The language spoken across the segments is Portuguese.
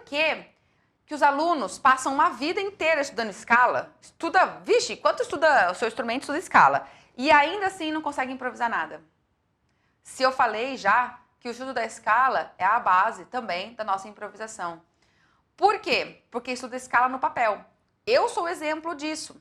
que os alunos passam uma vida inteira estudando escala? Vixe, quanto estuda o seu instrumento, estuda escala. E ainda assim não consegue improvisar nada. Se eu falei já que o estudo da escala é a base também da nossa improvisação. Por quê? Porque estuda escala no papel. Eu sou exemplo disso.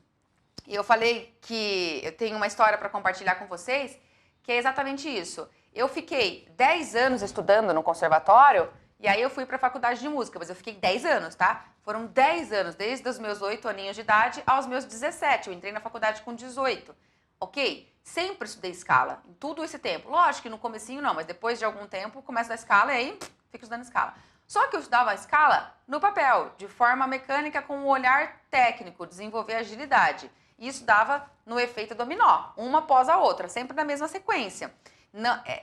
E eu falei que eu tenho uma história para compartilhar com vocês, que é exatamente isso. Eu fiquei 10 anos estudando no conservatório, e aí eu fui para a faculdade de música, mas eu fiquei 10 anos, tá? Foram 10 anos, desde os meus 8 aninhos de idade aos meus 17. Eu entrei na faculdade com 18, ok? Sempre estudei escala, em tudo esse tempo. Lógico que no comecinho não, mas depois de algum tempo começo a escala e aí fico estudando escala. Só que eu estudava a escala no papel, de forma mecânica, com um olhar técnico, desenvolver agilidade. E isso dava no efeito dominó, uma após a outra, sempre na mesma sequência.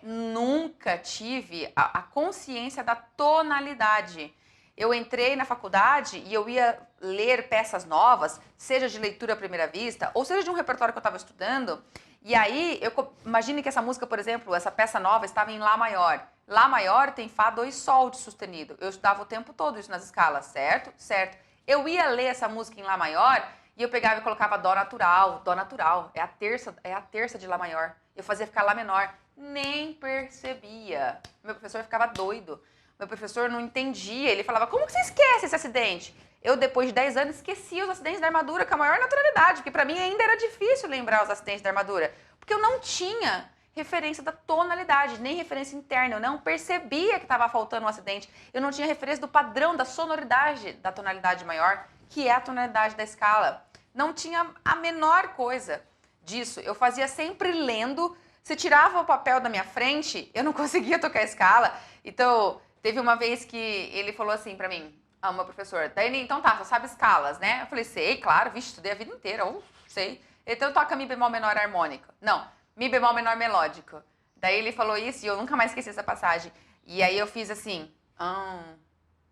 Nunca tive a consciência da tonalidade. Eu entrei na faculdade e eu ia ler peças novas, seja de leitura à primeira vista, ou seja de um repertório que eu estava estudando. E aí, imagine que essa música, por exemplo, essa peça nova estava em Lá maior. Lá maior tem Fá 2 Sol de sustenido. Eu estudava o tempo todo isso nas escalas, certo? Certo. Eu ia ler essa música em Lá maior e eu pegava e colocava Dó natural. Dó natural, é a terça de Lá maior. Eu fazia ficar Lá menor. Nem percebia. Meu professor ficava doido. Meu professor não entendia. Ele falava, como que você esquece esse acidente? Eu, depois de 10 anos, esquecia os acidentes da armadura com a maior naturalidade, porque para mim ainda era difícil lembrar os acidentes da armadura, porque eu não tinha referência da tonalidade, nem referência interna. Eu não percebia que estava faltando um acidente. Eu não tinha referência do padrão, da sonoridade da tonalidade maior, que é a tonalidade da escala. Não tinha a menor coisa disso. Eu fazia sempre lendo. Se tirava o papel da minha frente, eu não conseguia tocar a escala. Então, teve uma vez que ele falou assim pra mim, meu professor, Daiane, então tá, você sabe escalas, né? Eu falei, sei, claro, vixe, estudei a vida inteira, sei. Então toca Mi bemol menor harmônica. Não, Mi bemol menor melódico. Daí ele falou isso e eu nunca mais esqueci essa passagem. E aí eu fiz assim,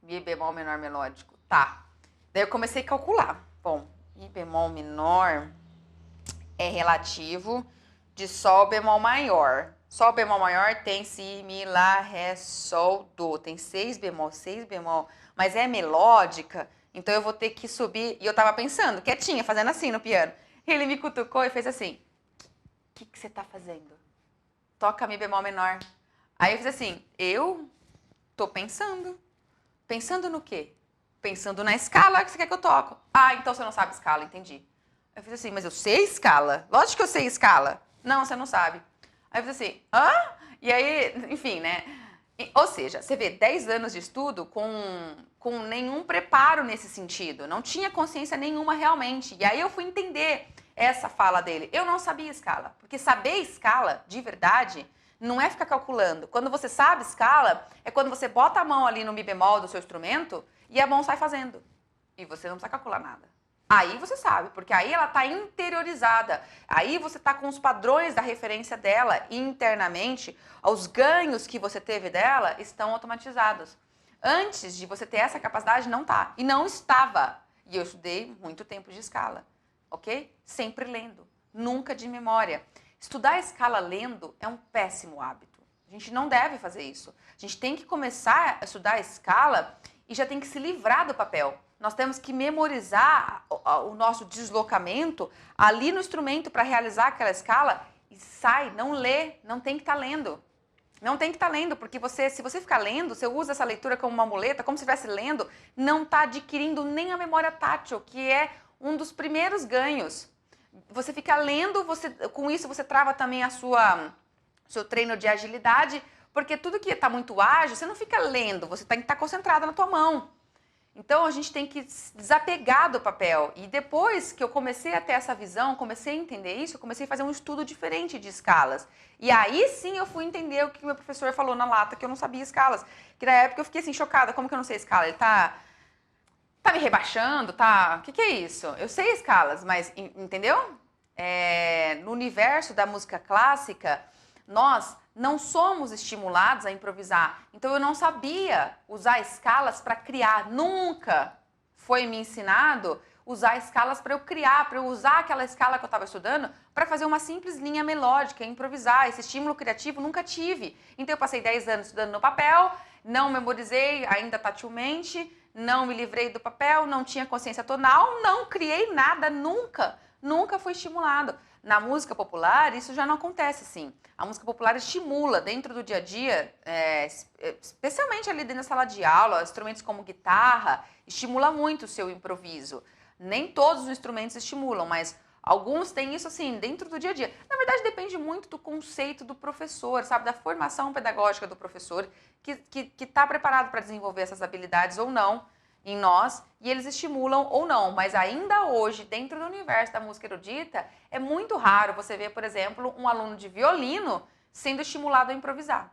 Mi bemol menor melódico, tá. Daí eu comecei a calcular. Bom, Mi bemol menor é relativo de Sol bemol maior. Sol bemol maior tem Si, Mi, Lá, Ré, Sol, Do. Tem 6 bemol, mas é melódica, então eu vou ter que subir. E eu tava pensando, quietinha, fazendo assim no piano. Ele me cutucou e fez assim, o que você tá fazendo? Toca Mi bemol menor. Aí eu fiz assim, eu tô pensando. Pensando no quê? Pensando na escala que você quer que eu toque. Ah, então você não sabe escala, entendi. Eu fiz assim, mas eu sei escala. Lógico que eu sei escala. Não, você não sabe. Aí eu fiz assim, E aí, enfim, né? Ou seja, você vê 10 anos de estudo com nenhum preparo nesse sentido. Não tinha consciência nenhuma realmente. E aí eu fui entender essa fala dele. Eu não sabia escala. Porque saber escala, de verdade, não é ficar calculando. Quando você sabe escala, é quando você bota a mão ali no Mi bemol do seu instrumento e a mão sai fazendo. E você não precisa calcular nada. Aí você sabe, porque aí ela está interiorizada. Aí você está com os padrões da referência dela internamente, os ganhos que você teve dela estão automatizados. Antes de você ter essa capacidade, não tá. E não estava. E eu estudei muito tempo de escala, ok? Sempre lendo, nunca de memória. Estudar a escala lendo é um péssimo hábito. A gente não deve fazer isso. A gente tem que começar a estudar a escala e já tem que se livrar do papel. Nós temos que memorizar o nosso deslocamento ali no instrumento para realizar aquela escala e sai, não lê, não tem que estar lendo. Não tem que estar lendo, porque se você ficar lendo, você usa essa leitura como uma muleta, como se estivesse lendo, não está adquirindo nem a memória tátil, que é um dos primeiros ganhos. Você fica lendo, com isso você trava também seu treino de agilidade, porque tudo que está muito ágil, você não fica lendo, você tem que estar concentrado na tua mão. Então, a gente tem que se desapegar do papel. E depois que eu comecei a ter essa visão, comecei a entender isso, eu comecei a fazer um estudo diferente de escalas. E aí sim eu fui entender o que meu professor falou na lata, que eu não sabia escalas. Que na época eu fiquei assim, chocada, como que eu não sei escala? Ele tá me rebaixando, tá? O que é isso? Eu sei escalas, mas, entendeu? No universo da música clássica, nós não somos estimulados a improvisar. Então eu não sabia usar escalas para criar. Nunca foi me ensinado usar escalas para eu criar, para eu usar aquela escala que eu estava estudando para fazer uma simples linha melódica, improvisar. Esse estímulo criativo nunca tive. Então eu passei 10 anos estudando no papel, não memorizei ainda tatilmente, não me livrei do papel, não tinha consciência tonal, não criei nada nunca. Nunca fui estimulado. Na música popular, isso já não acontece assim. A música popular estimula dentro do dia a dia, especialmente ali dentro da sala de aula, instrumentos como guitarra, estimula muito o seu improviso. Nem todos os instrumentos estimulam, mas alguns têm isso assim, dentro do dia a dia. Na verdade, depende muito do conceito do professor, sabe? Da formação pedagógica do professor, que está preparado para desenvolver essas habilidades ou não em nós, e eles estimulam ou não. Mas ainda hoje, dentro do universo da música erudita, é muito raro você ver, por exemplo, um aluno de violino sendo estimulado a improvisar.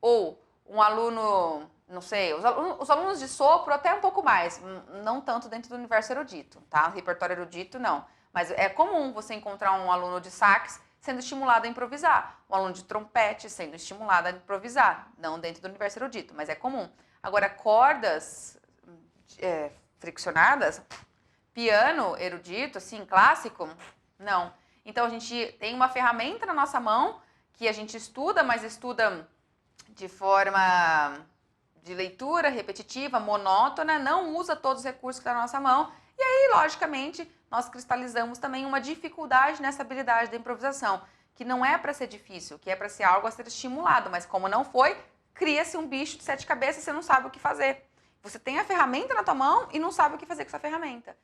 Ou um aluno, não sei, os alunos de sopro até um pouco mais, não tanto dentro do universo erudito, tá? Repertório erudito, não. Mas é comum você encontrar um aluno de sax sendo estimulado a improvisar, um aluno de trompete sendo estimulado a improvisar, não dentro do universo erudito, mas é comum. Agora, cordas friccionadas, piano erudito, assim, clássico, não. Então, a gente tem uma ferramenta na nossa mão que a gente estuda, mas estuda de forma de leitura repetitiva, monótona, não usa todos os recursos que estão na nossa mão. E aí, logicamente, nós cristalizamos também uma dificuldade nessa habilidade da improvisação, que não é para ser difícil, que é para ser algo a ser estimulado, mas como não foi, cria-se um bicho de 7 cabeças e você não sabe o que fazer. Você tem a ferramenta na tua mão e não sabe o que fazer com essa ferramenta.